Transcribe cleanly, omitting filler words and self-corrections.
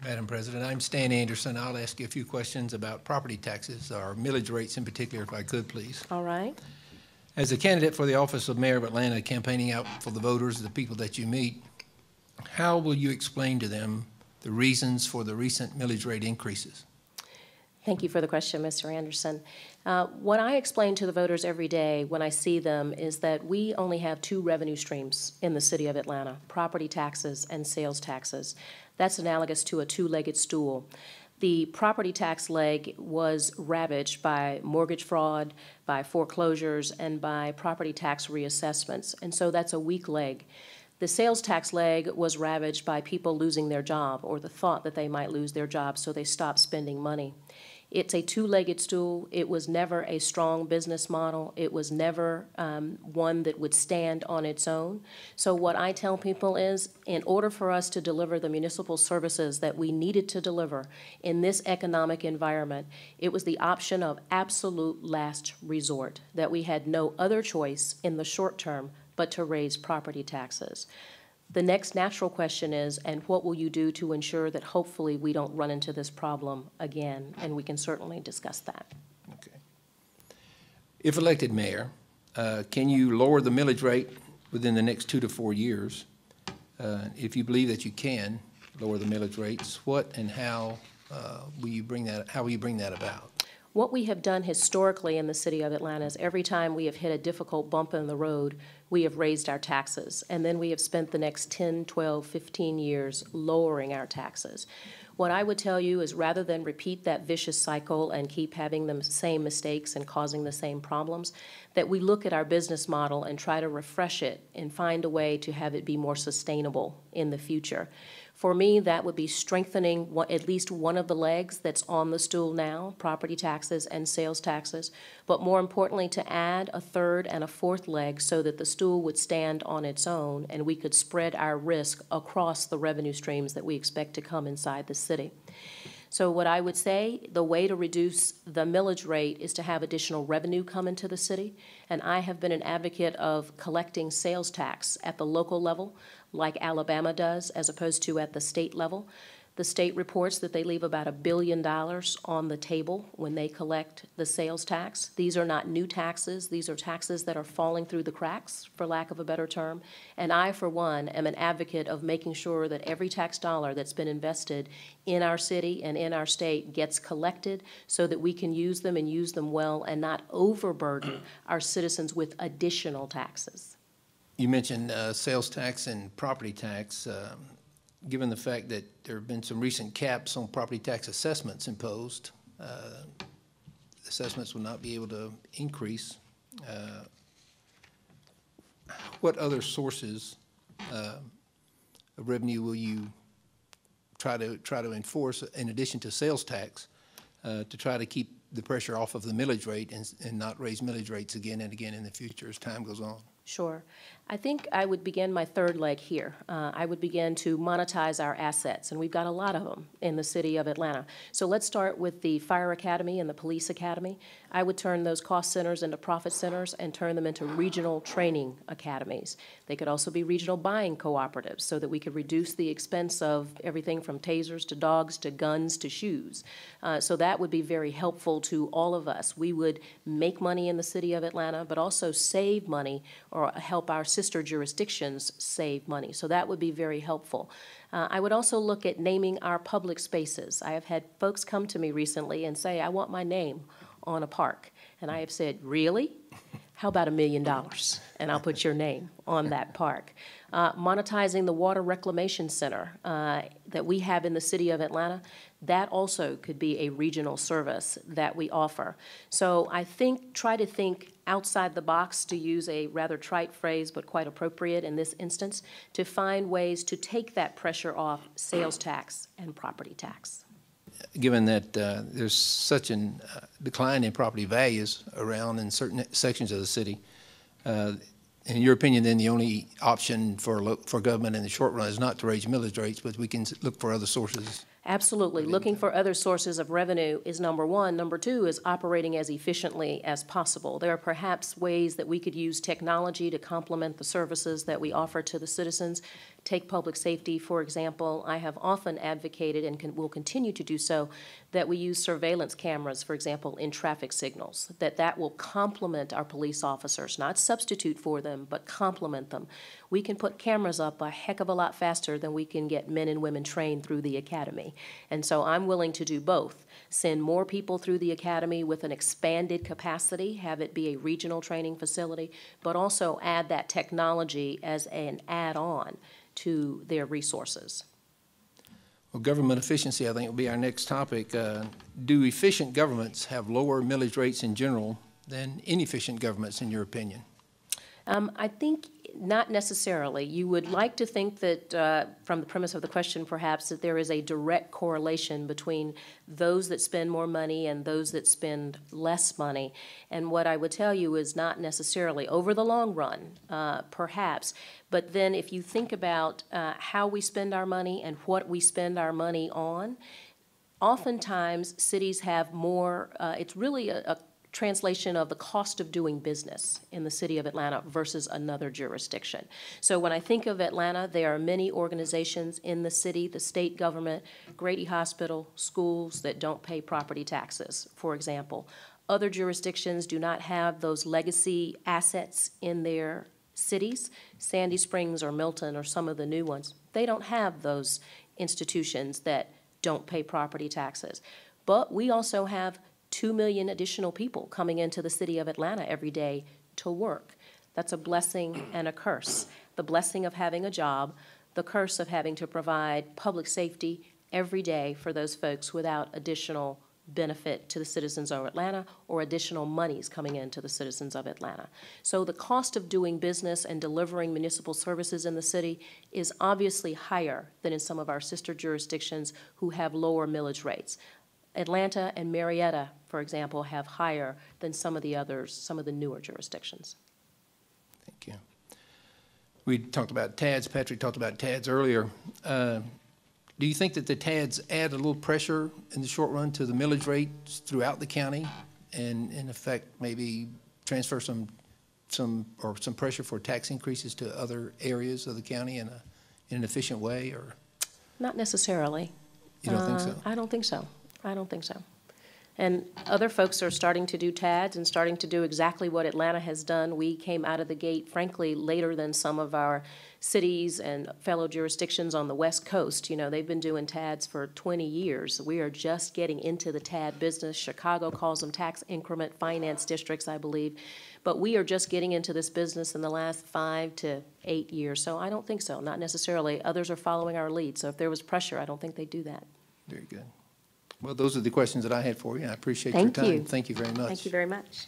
Madam President, I'm Stan Anderson. I'll ask you a few questions about property taxes, or millage rates in particular, if I could, please. All right. As a candidate for the office of Mayor of Atlanta, campaigning out for the voters, the people that you meet, how will you explain to them the reasons for the recent millage rate increases? Thank you for the question, Mr. Anderson. What I explain to the voters every day when I see them is that we only have two revenue streams in the city of Atlanta: property taxes and sales taxes. That's analogous to a two-legged stool. The property tax leg was ravaged by mortgage fraud, by foreclosures, and by property tax reassessments, and so that's a weak leg. The sales tax leg was ravaged by people losing their job, or the thought that they might lose their job, so they stopped spending money. It's a two-legged stool. It was never a strong business model. It was never one that would stand on its own. So what I tell people is, in order for us to deliver the municipal services that we needed to deliver in this economic environment, it was the option of absolute last resort, that we had no other choice in the short term but to raise property taxes. The next natural question is, and what will you do to ensure that hopefully we don't run into this problem again? And we can certainly discuss that. Okay. If elected mayor, can you lower the millage rate within the next 2 to 4 years? If you believe that you can lower the millage rates, what and how will you bring that? How will you bring that about? What we have done historically in the city of Atlanta is every time we have hit a difficult bump in the road, we have raised our taxes, and then we have spent the next 10, 12, 15 years lowering our taxes. What I would tell you is, rather than repeat that vicious cycle and keep having the same mistakes and causing the same problems, that we look at our business model and try to refresh it and find a way to have it be more sustainable in the future. For me, that would be strengthening at least one of the legs that's on the stool now, property taxes and sales taxes, but more importantly, to add a third and a fourth leg so that the stool would stand on its own and we could spread our risk across the revenue streams that we expect to come inside the city. So what I would say, the way to reduce the millage rate is to have additional revenue come into the city, and I have been an advocate of collecting sales tax at the local level, like Alabama does, as opposed to at the state level. The state reports that they leave about $1 billion on the table when they collect the sales tax. These are not new taxes. These are taxes that are falling through the cracks, for lack of a better term. And I, for one, am an advocate of making sure that every tax dollar that's been invested in our city and in our state gets collected so that we can use them and use them well and not overburden our citizens with additional taxes. You mentioned sales tax and property tax. Given the fact that there have been some recent caps on property tax assessments imposed, assessments will not be able to increase. What other sources of revenue will you try to enforce in addition to sales tax to try to keep the pressure off of the millage rate and not raise millage rates again and again in the future as time goes on? Sure. I think I would begin my third leg here. I would begin to monetize our assets, and we've got a lot of them in the city of Atlanta. So let's start with the Fire Academy and the Police Academy. I would turn those cost centers into profit centers and turn them into regional training academies. They could also be regional buying cooperatives so that we could reduce the expense of everything from tasers to dogs to guns to shoes. So that would be very helpful to all of us. We would make money in the city of Atlanta, but also save money or help our sister jurisdictions save money. So that would be very helpful. I would also look at naming our public spaces. I have had folks come to me recently and say, I want my name on a park. And I have said, really? How about $1 million? And I'll put your name on that park. Monetizing the Water Reclamation Center that we have in the city of Atlanta, that also could be a regional service that we offer. So I think, try to think outside the box, to use a rather trite phrase but quite appropriate in this instance, to find ways to take that pressure off sales tax and property tax. Given that there's such a decline in property values around in certain sections of the city, in your opinion, then the only option for government in the short run is not to raise millage rates, but we can look for other sources? Absolutely. Looking for other sources of revenue is number one. Number two is operating as efficiently as possible. There are perhaps ways that we could use technology to complement the services that we offer to the citizens. Take public safety, for example. I have often advocated and will continue to do so that we use surveillance cameras, for example, in traffic signals, that will complement our police officers, not substitute for them, but complement them. We can put cameras up a heck of a lot faster than we can get men and women trained through the academy. And so I'm willing to do both. Send more people through the academy with an expanded capacity, have it be a regional training facility, but also add that technology as an add-on to their resources. Well, government efficiency, I think, will be our next topic. Do efficient governments have lower millage rates in general than inefficient governments, in your opinion? I think not necessarily. You would like to think that, from the premise of the question perhaps, that there is a direct correlation between those that spend more money and those that spend less money. And what I would tell you is not necessarily over the long run, perhaps. But then if you think about how we spend our money and what we spend our money on, oftentimes cities have more, it's really a translation of the cost of doing business in the city of Atlanta versus another jurisdiction. So when I think of Atlanta, there are many organizations in the city, the state government, Grady Hospital, schools that don't pay property taxes, for example. Other jurisdictions do not have those legacy assets in their cities. Sandy Springs or Milton or some of the new ones, they don't have those institutions that don't pay property taxes. But we also have 2 million additional people coming into the city of Atlanta every day to work. That's a blessing and a curse. The blessing of having a job, the curse of having to provide public safety every day for those folks without additional benefit to the citizens of Atlanta or additional monies coming into the citizens of Atlanta. So the cost of doing business and delivering municipal services in the city is obviously higher than in some of our sister jurisdictions who have lower millage rates. Atlanta and Marietta, for example, have higher than some of the others, some of the newer jurisdictions. Thank you. We talked about TADs. Patrick talked about TADs earlier. Do you think that the TADs add a little pressure in the short run to the millage rates throughout the county and, in effect, maybe transfer some pressure for tax increases to other areas of the county in an efficient way? Or not necessarily. You don't think so? I don't think so. I don't think so. And other folks are starting to do TADs and starting to do exactly what Atlanta has done. We came out of the gate, frankly, later than some of our cities and fellow jurisdictions on the West Coast. You know, they've been doing TADs for 20 years. We are just getting into the TAD business. Chicago calls them tax increment finance districts, I believe. But we are just getting into this business in the last 5 to 8 years. So I don't think so, not necessarily. Others are following our lead. So if there was pressure, I don't think they'd do that. Very good. Well, those are the questions that I had for you. I appreciate your time. Thank you. Thank you very much. Thank you very much.